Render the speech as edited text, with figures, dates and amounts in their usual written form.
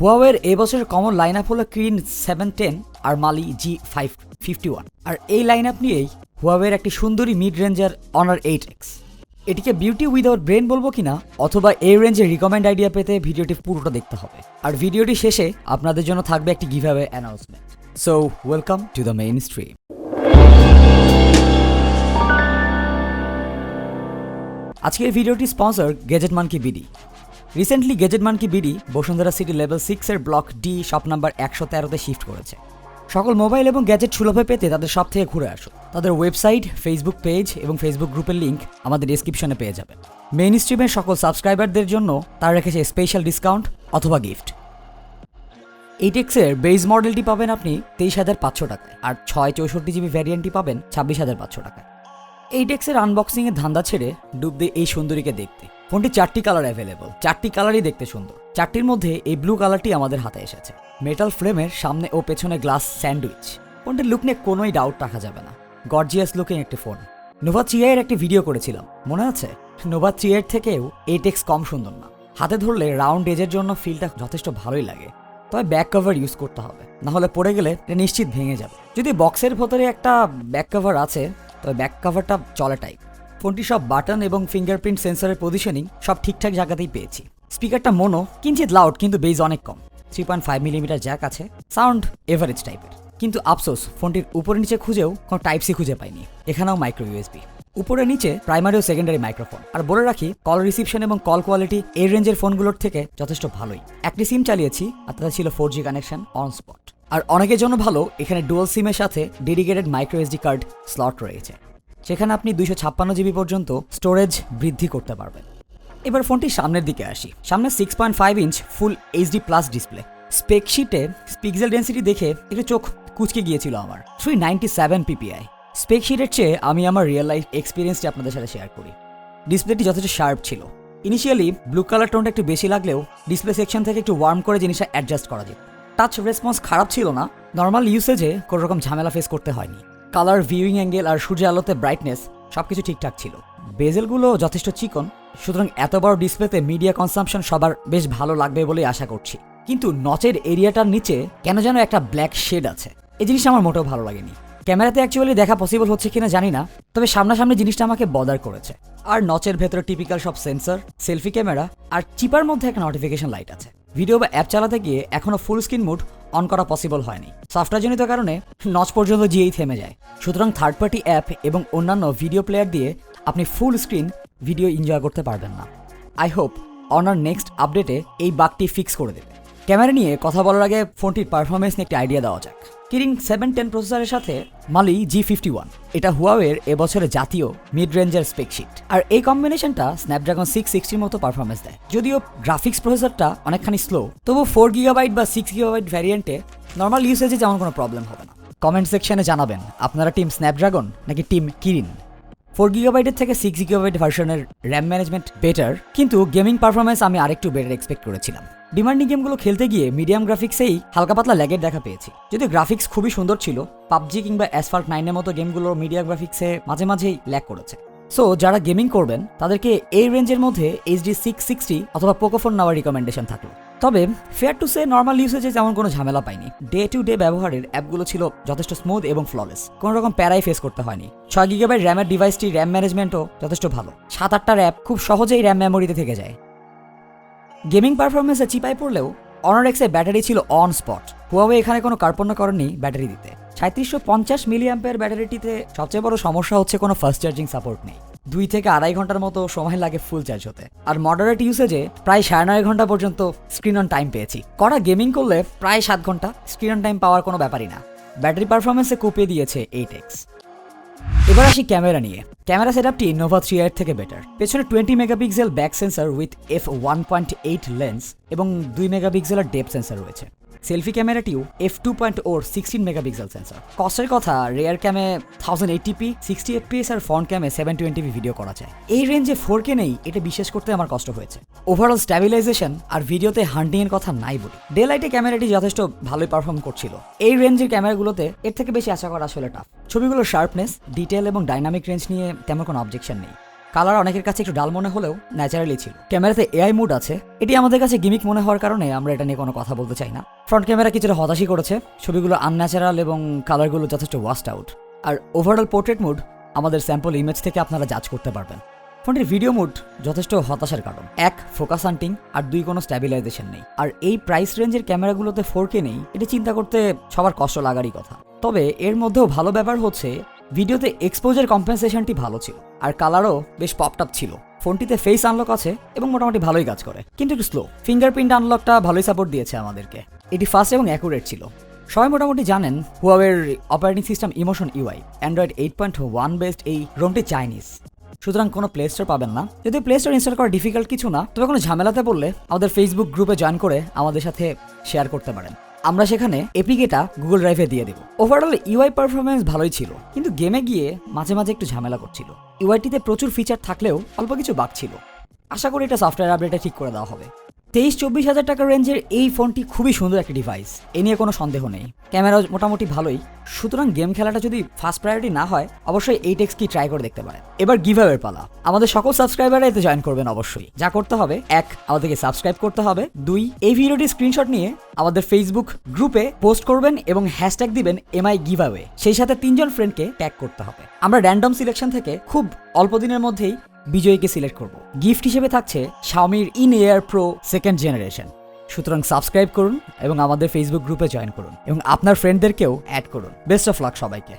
হুয়াওয়ের এবছরের common line up হলো Kirin 710 আর মালি G551। আর এই লাইন আপ নিয়েই হুয়াওয়ের একটি সুন্দরী মিড রেঞ্জার অনার 8X। এটিকে বিউটি উইদাউট ব্রেন বলবো কিনা অথবা এই রেঞ্জের রিকমেন্ড আইডিয়া পেতে ভিডিওটি পুরোটা দেখতে হবে। আর ভিডিওটি শেষে আপনাদের জন্য থাকবে একটি giveaway announcement. So welcome to the main stream. আজকের ভিডিওটি sponsor gadget monkey BD. Recently gadget monkey BD Bashundhara city level 6 এর ব্লক ডি শপ নাম্বার 113-তে শিফট করেছে। সকল মোবাইল এবং গ্যাজেট সুলভে পেতে তাদের শপ থেকে ঘুরে আসুন। তাদের ওয়েবসাইট, ফেসবুক পেজ এবং ফেসবুক গ্রুপের লিঙ্ক আমাদের ডেসক্রিপশনে পেয়ে যাবেন। মেইন স্ট্রিমের সকল সাবস্ক্রাইবারদের জন্য তারা রেখেছে স্পেশাল ডিসকাউন্ট অথবা গিফট। 8X এর বেস মডেলটি পাবেন আপনি 23,500 টাকায়, আর 664GB ভ্যারিয়েন্টটি পাবেন 26,500 টাকায়। 8X এর আনবক্সিং এর ধান্দা ছেড়ে ডুব দিয়ে এই সুন্দরীকে দেখতে। ফোনটি 4টি কালার অ্যাভেলেবল, 4টি কালারই দেখতে সুন্দর। 4টির মধ্যে এই ব্লু কালারটি আমাদের হাতে এসেছে। মেটাল ফ্রেমের সামনে ও পেছনে গ্লাস স্যান্ডউইচ। ফোনটির লুক নিয়ে কোনোই ডাউট রাখা যাবে না, গর্জিয়াস লুকিং একটি ফোন। নোভা 3i এর একটি ভিডিও করেছিলাম, মনে আছে? নোভা 3i থেকেও 8X কম সুন্দর না। হাতে ধরলে রাউন্ড এজের জন্য ফিলটা যথেষ্ট ভালোই লাগে, তবে ব্যাক কভার ইউজ করতে হবে, নাহলে পড়ে গেলে এটা নিশ্চিত ভেঙে যাবে। যদি বক্সের ভেতরে একটা ব্যাক কভার আছে তবে ব্যাক কভারটা চলে টাইপ। ফোনটি সব বাটন এবং ফিঙ্গারপ্রিন্ট সেন্সরের পজিশনিং সব ঠিকঠাক জায়গাতেই পেয়েছি। স্পিকারটা মোনো, কিঞ্চিত লাউড, কিন্তু বেজ অনেক কম। 3.5mm জ্যাক আছে, সাউন্ড এভারেজ টাইপের। কিন্তু আফসোস ফোনটির উপরে নিচে খুঁজেও কোনো টাইপ সি খুঁজে পাইনি। এখানেও মাইক্রো ইউএসবি, উপরে নিচে প্রাইমারি ও সেকেন্ডারি মাইক্রোফোন। আর বলে রাখি, কল রিসিপশন এবং কল কোয়ালিটি এই রেঞ্জের ফোনগুলোর থেকে যথেষ্ট ভালোই। একটি সিম চালিয়েছি আর তাতে ছিল 4G কানেকশন অন স্পট। আর অনেকের জন্য ভালো, এখানে ডুয়াল সিমের সাথে dedicated micro SD card slot রয়েছে, সেখানে আপনি 256GB পর্যন্ত স্টোরেজ বৃদ্ধি করতে পারবেন। এবার ফোনটির সামনের দিকে আসি। সামনে 6.5 inch full HD plus display. স্পেকশিটে পিক্সেল ডেন্সিটি দেখে একটু চোখ কুচকে গিয়েছিল আমার। 397 PPI। স্পেকশিটের চেয়ে আমি আমার রিয়েল লাইফ এক্সপিরিয়েন্সটি আপনাদের সাথে শেয়ার করি। ডিসপ্লেটি যথেষ্ট শার্প ছিল। ইনিশিয়ালি ব্লু কালার টোনটা একটু বেশি লাগলেও ডিসপ্লে সেকশন থেকে একটু ওয়ার্ম করে জিনিসটা অ্যাডজাস্ট করা যেত। টাচ রেসপন্স খারাপ ছিল না, নর্মাল ইউসেজে কোনো রকম ঝামেলা ফেস করতে হয়নি। কালার, ভিউইং অ্যাঙ্গেল আর সূর্যের আলোতে ব্রাইটনেস সবকিছু ঠিকঠাক ছিল। বেজেলগুলো যথেষ্ট চিকন, সুতরাং এত বড় ডিসপ্লেতে মিডিয়া কনসাম্পশন সবার বেশ ভালো লাগবে বলেই আশা করছি। কিন্তু নচের এরিয়াটার নিচে কেন যেন একটা ব্ল্যাক শেড আছে, এই জিনিসটা আমার মোটেও ভালো লাগেনি। ক্যামেরাতে অ্যাকচুয়ালি দেখা পসিবল হচ্ছে কিনা জানি না, তবে সামনাসামনি জিনিসটা আমাকে বদার করেছে। আর নচের ভেতরে টিপিক্যাল সব সেন্সর, সেলফি ক্যামেরা আর চিপার মধ্যে একটা নোটিফিকেশন লাইট আছে। ভিডিও বা অ্যাপ চালাতে গিয়ে এখনো ফুল স্ক্রিন মোড অন করা পসিবল হয়নি, সফটওয়্যারজনিত কারণে নচ পর্যন্ত গিয়েই থেমে যায়। সুতরাং থার্ড পার্টি অ্যাপ এবং অন্যান্য ভিডিও প্লেয়ার দিয়ে আপনি ফুল স্ক্রিন ভিডিও এনজয় করতে পারবেন না। আই হোপ অনার নেক্সট আপডেটে এই বাগটি ফিক্স করে দেবে। ক্যামেরা নিয়ে কথা বলার আগে ফোনটির পারফরমেন্স নিয়ে একটা আইডিয়া দেওয়া যাক। কিরিন 710 প্রসেসরের সাথে মালি G51, এটা হুয়াওয়ের এবছরে জাতীয় মিড রেঞ্জের স্পেকশিট। আর এই কম্বিনেশনটা স্ন্যাপড্রাগন 660-র মতো পারফরমেন্স দেয়। যদিও গ্রাফিক্স প্রসেসরটা অনেকখানি স্লো, তবু 4GB বা 6GB ভ্যারিয়েন্টে নর্মাল ইউসেজে যেমন কোনো প্রবলেম হবে না। কমেন্ট সেকশনে জানাবেন আপনারা টিম স্ন্যাপড্রাগন নাকি টিম কিরিন। 4GB থেকে 6GB ভার্সনের র্যাম ম্যানেজমেন্ট বেটার, কিন্তু গেমিং পারফরমেন্স আমি আরেকটু বেটার এক্সপেক্ট করেছিলাম। ডিমান্ডিং গেমগুলো খেলতে গিয়ে মিডিয়াম গ্রাফিক্সেই হালকা পাতলা ল্যাগের দেখা পেয়েছি। যদি গ্রাফিক্স খুবই সুন্দর ছিল, পাবজি কিংবা অ্যাসফাল্ট 9-এর মতো গেমগুলো মিডিয়া গ্রাফিক্সে মাঝে মাঝেই ল্যাগ করেছে। সো যারা গেমিং করবেন তাদেরকে এই রেঞ্জের মধ্যে HD 660 অথবা পোকোফোন নেওয়ার রিকমেন্ডেশন থাকলো। তবে ফেয়ার টু সে নর্মাল ইউসেজে যেমন কোনো ঝামেলা পাইনি। ডে টু ডে ব্যবহারের অ্যাপগুলো ছিল যথেষ্ট স্মুথ এবং ফ্ললেস, কোনো রকম প্যারাই ফেস করতে হয়নি। 6GB র্যামের ডিভাইসটি র্যাম ম্যানেজমেন্টও যথেষ্ট ভালো। 7-8টার অ্যাপ খুব সহজেই র্যাম মেমোরিতে থেকে যায়। গেমিং পারফরমেন্সে চিপাই পড়লেও অনার এক্স এর ব্যাটারি ছিল অন স্পট। হুয়াওয়ে এখানে কোনো কার্পণ্য করেনি ব্যাটারি দিতে। 3750 মিলিঅ্যাম্পের ব্যাটারিটিতে সবচেয়ে বড় সমস্যা হচ্ছে কোনো ফাস্ট চার্জিং সাপোর্ট নেই। 2 থেকে 2.5 ঘন্টার মতো সময় লাগে ফুল চার্জ হতে। আর মডারেট ইউসেজে প্রায় 9.5 ঘন্টা পর্যন্ত স্ক্রিন অন টাইম পেয়েছি। কড়া গেমিং করলে প্রায় 7 ঘন্টা স্ক্রিন অন টাইম পাওয়ার কোনো ব্যাপারই না। ব্যাটারি পারফরমেন্সে কুপিয়ে দিয়েছে 8X। এবার আসি ক্যামেরা নিয়ে। ক্যামেরা সেটআপটি নোভা 3i থেকে বেটার। পেছনে 20 megapixel back sensor with f1.8 lens এবং 2 মেগাপিক্সেলের ডেপথ সেন্সর রয়েছে। সেলফি ক্যামেরাটিও f2.0 16 মেগাপিক্সেল সেন্সর। কস্টের কথা, রেয়ার ক্যামে 1080p 60fps আর ফ্রন্ট ক্যামে 720p ভিডিও করা যায়। এই রেঞ্জে 4K নেই, এটা বিশ্বাস করতে আমার কষ্ট হয়েছে। ওভারঅল স্ট্যাবিলাইজেশন আর ভিডিওতে হান্টিং এর কথা নাই বলি। ডে লাইটে ক্যামেরাটি যথেষ্ট ভালোই পারফর্ম করছিল। এই রেঞ্জের ক্যামেরাগুলোতে এর থেকে বেশি আশা করা আসলে টাফ। ছবিগুলোর শার্পনেস, ডিটেল এবং ডাইনামিক রেঞ্জ নিয়ে তেমন কোনো অবজেকশন নেই। কালার অনেকের কাছে একটু ডাল মনে হলেও ন্যাচারালি ছিল। ক্যামেরাতে এআই মুড আছে, এটি আমাদের কাছে গিমিক মনে হওয়ার কারণে আমরা এটা নিয়ে কোনো কথা বলতে চাই না। ফ্রন্ট ক্যামেরা কিছুটা হতাশই করেছে, ছবিগুলো আনন্যাচারাল এবং কালারগুলো যথেষ্ট ওয়াস্ট আউট। আর ওভারঅল পোর্ট্রেট মুড আমাদের স্যাম্পল ইমেজ থেকে আপনারা জাজ করতে পারবেন। ফোনটির ভিডিও মুড যথেষ্ট হতাশার কারণ। 1 ফোকাস হান্টিং, আর 2 কোনো স্ট্যাবিলাইজেশন নেই। আর এই প্রাইস রেঞ্জের ক্যামেরাগুলোতে 4K নেই, এটি চিন্তা করতে সবার কষ্ট লাগারই কথা। তবে এর মধ্যেও ভালো ব্যাপার হচ্ছে ভিডিওতে এক্সপোজার কম্পেনসেশনটি ভালো ছিল, আর কালারও বেশ পপড আপ ছিল। ফোনটিতে ফেস আনলক আছে এবং মোটামুটি ভালোই কাজ করে, কিন্তু একটু স্লো। ফিঙ্গারপ্রিন্ট আনলকটা ভালোই সাপোর্ট দিয়েছে আমাদেরকে। এটি ফাস্ট এবং অ্যাকুরেট ছিল। সবাই মোটামুটি জানেন হুয়াওয়ের operating system emotion UI, Android 8.1 based এই রোমটি চাইনিজ, সুতরাং কোনো প্লে স্টোর পাবেন না। যদি প্লে স্টোর ইনস্টল করা ডিফিকাল্ট কিছু না, তবে কোনো ঝামেলাতে পড়লে আমাদের ফেসবুক গ্রুপে জয়েন করে আমাদের সাথে শেয়ার করতে পারেন। আমরা সেখানে এপিকেটা গুগল ড্রাইভে দিয়ে দেবো। ওভারঅল ইউআই পারফরমেন্স ভালোই ছিল, কিন্তু গেমে গিয়ে মাঝে মাঝে একটু ঝামেলা করছিল। ইউআইটিতে প্রচুর ফিচার থাকলেও অল্প কিছু বাগ ছিল। আশা করি এটা সফটওয়্যার আপডেটে ঠিক করে দেওয়া হবে। 23-24 হাজার টাকার রেঞ্জের এই ফোনটি খুবই সুন্দর একটি ডিভাইস, এ নিয়ে কোনো সন্দেহ নেই। ক্যামেরা মোটামুটি ভালোই, সুতরাং গেম খেলাটা যদি ফার্স্ট প্রায়োরিটি না হয়, অবশ্যই 8X কি ট্রাই করে দেখতে পারেন। এবার গিভঅ্যাওয়ের পালা। আমাদের সকল সাবস্ক্রাইবাররা এতে জয়েন করবেন অবশ্যই। যা করতে হবে, 1 আমাদেরকে সাবস্ক্রাইব করতে হবে, 2 এই ভিডিওটির স্ক্রিনশট নিয়ে আমাদের ফেসবুক গ্রুপে পোস্ট করবেন এবং হ্যাশট্যাগ দিবেন এমআই গিভঅ্যাওয়ে। সেই সাথে 3 জন ফ্রেন্ডকে ট্যাগ করতে হবে। আমরা র্যান্ডম সিলেকশন থেকে খুব অল্প দিনের মধ্যেই বিজয়ীকে সিলেক্ট করব। গিফট হিসেবে থাকছে Xiaomi in air pro 2nd generation. সুতরাং সাবস্ক্রাইব করুন এবং আমাদের ফেসবুক গ্রুপে জয়েন করুন এবং আপনার ফ্রেন্ডদেরকেও অ্যাড করুন। বেস্ট অফ লাক সবাইকে।